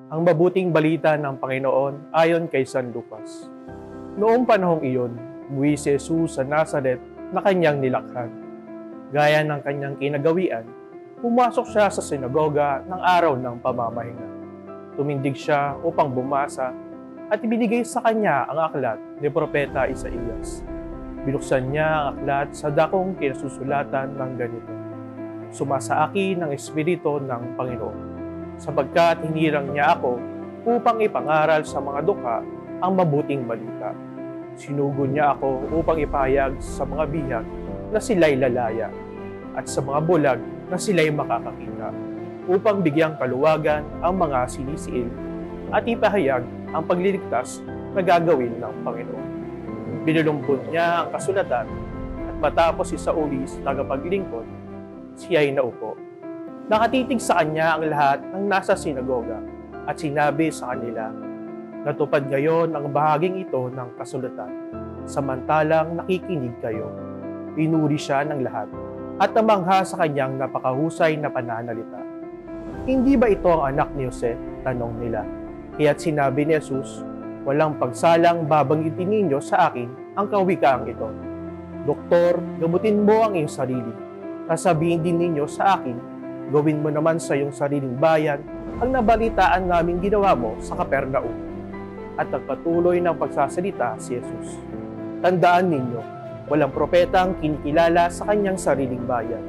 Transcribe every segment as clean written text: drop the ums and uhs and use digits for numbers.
Ang mabuting balita ng Panginoon ayon kay San Lucas. Noong panahong iyon, umuwi si Jesus sa Nazaret na kanyang nilakhan. Gaya ng kanyang kinagawian, pumasok siya sa sinagoga ng araw ng pamamahinga. Tumindig siya upang bumasa at ibinigay sa kanya ang aklat ni Propeta Isaías. Binuksan niya ang aklat sa dakong kinasusulatan ng ganito: Sumasaaki ng Espiritu ng Panginoon, sapagkat hinirang niya ako upang ipangaral sa mga dukha ang mabuting balita. Sinugo niya ako upang ipahayag sa mga bihag na sila'y lalaya at sa mga bulag na sila'y makakakita, upang bigyang kaluwagan ang mga sinisiil at ipahayag ang pagliligtas na gagawin ng Panginoon. Binulumbot niya ang kasulatan at matapos isauli sa tagapaglingkod, siya'y naupo. Nakatitig sa kanya ang lahat ng nasa sinagoga at sinabi sa kanila, natupad ngayon ang bahaging ito ng kasulatan, samantalang nakikinig kayo. Pinuri siya ng lahat at namangha sa kanyang napakahusay na pananalita. Hindi ba ito ang anak ni Jose? Tanong nila. Kaya't sinabi ni Jesus, walang pagsalang babanggitin ninyo sa akin ang kawikaang ito. Doktor, gamutin mo ang iyong sarili. Sasabihin din ninyo sa akin, gawin mo naman sa iyong sariling bayan ang nabalitaan naming ginawa mo sa Capernaum. At nagpatuloy ng pagsasalita si Jesus. Tandaan ninyo, walang propetang kinikilala sa kanyang sariling bayan.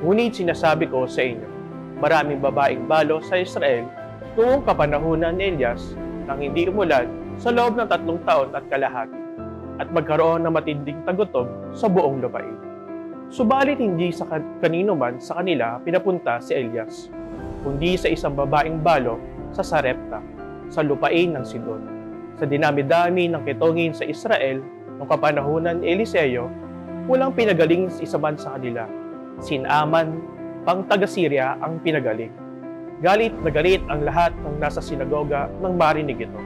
Ngunit sinasabi ko sa inyo, maraming babaeng balo sa Israel noong kapanahunan ni Elias nang hindi umulan sa loob ng 3 taon at kalahati at magkaroon ng matinding tagutom sa buong lupain. Subalit hindi sa kanino man sa kanila pinapunta si Elias, kundi sa isang babaeng balo sa Sarepta, sa lupain ng Sidon. Sa dinami-dami ng kitongin sa Israel noong kapanahunan ni Eliseo, walang pinagaling isa man sa kanila. Si Naaman, pang taga-Syria ang pinagaling. Galit na galit ang lahat ng nasa sinagoga nang marinig ito.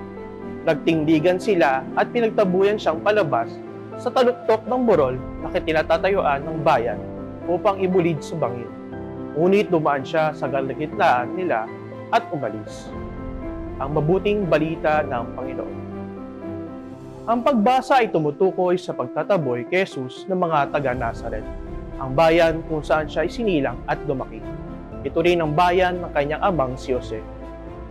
Nagtindigan sila at pinagtabuyan siyang palabas sa taluktok ng burol na tinatatayuan ng bayan upang ibulid sa bangin. Ngunit dumaan siya sa kalagitnaan nila at umalis. Ang mabuting balita ng Panginoon. Ang pagbasa ay tumutukoy sa pagtataboy kay Jesus ng mga taga-Nazaret, ang bayan kung saan siya isinilang at lumaki. Ito rin ang bayan ng kanyang amang si Jose.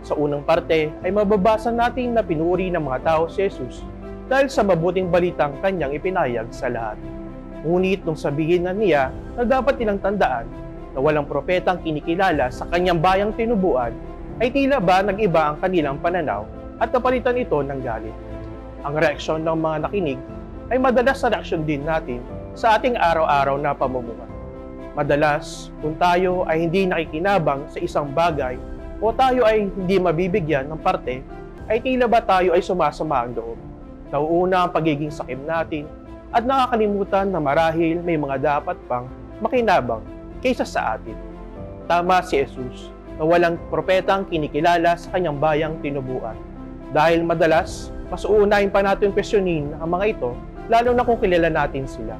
Sa unang parte ay mababasa natin na pinuri ng mga tao si Jesus dahil sa mabuting balitang kanyang ipinahayag sa lahat. Ngunit nung sabihin na niya na dapat nilang tandaan na walang propetang kinikilala sa kanyang bayang tinubuan, ay tila ba nag-iba ang kanilang pananaw at napalitan ito ng galit. Ang reaksyon ng mga nakinig ay madalas sa reaksyon din natin sa ating araw-araw na pamumuhay. Madalas, kung tayo ay hindi nakikinabang sa isang bagay o tayo ay hindi mabibigyan ng parte, ay tila ba tayo ay sumasama ang loob. Nauuna ang pagiging sakim natin at nakakalimutan na marahil may mga dapat pang makinabang kaysa sa atin. Tama si Jesus na walang propetang kinikilala sa kanyang bayang tinubuan. Dahil madalas, mas uunahin pa natin questionin ang mga ito, lalo na kung kilala natin sila.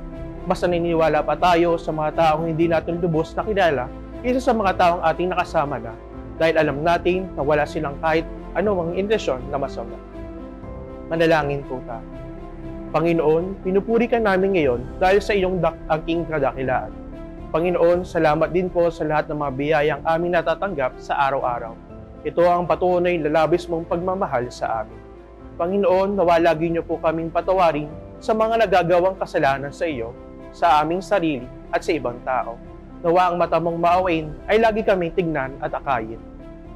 Mas naniniwala pa tayo sa mga taong hindi natin lubos na kilala kaysa sa mga taong ating nakasama na, dahil alam natin na wala silang kahit anumang intensyon na masama. Manalangin po tayo. Panginoon, pinupuri ka namin ngayon dahil sa iyong aking kadakilaan. Panginoon, salamat din po sa lahat ng mga biyayang aming natatanggap sa araw-araw. Ito ang patunay na labis mong pagmamahal sa amin. Panginoon, nawa lagi niyo po kaming patawarin sa mga nagagawang kasalanan sa iyo, sa aming sarili at sa ibang tao. Nawa ang mata mong maawain ay lagi kaming tignan at akayin.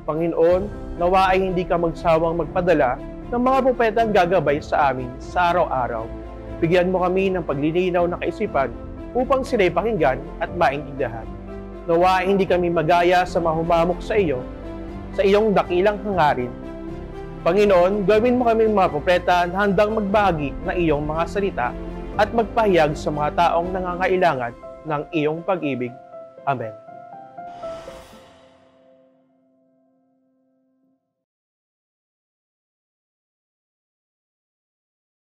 Panginoon, nawa ay hindi ka magsawang magpadala ng mga propetang gagabay sa amin sa araw-araw. Bigyan mo kami ng paglilinaw na kaisipan upang sila'y pakinggan at maintindihan. Nawa hindi kami magaya sa mahumamok sa iyo, sa iyong dakilang hangarin. Panginoon, gawin mo kaming mga propeta na handang magbahagi ng iyong mga salita at magpahayag sa mga taong nangangailangan ng iyong pag-ibig. Amen.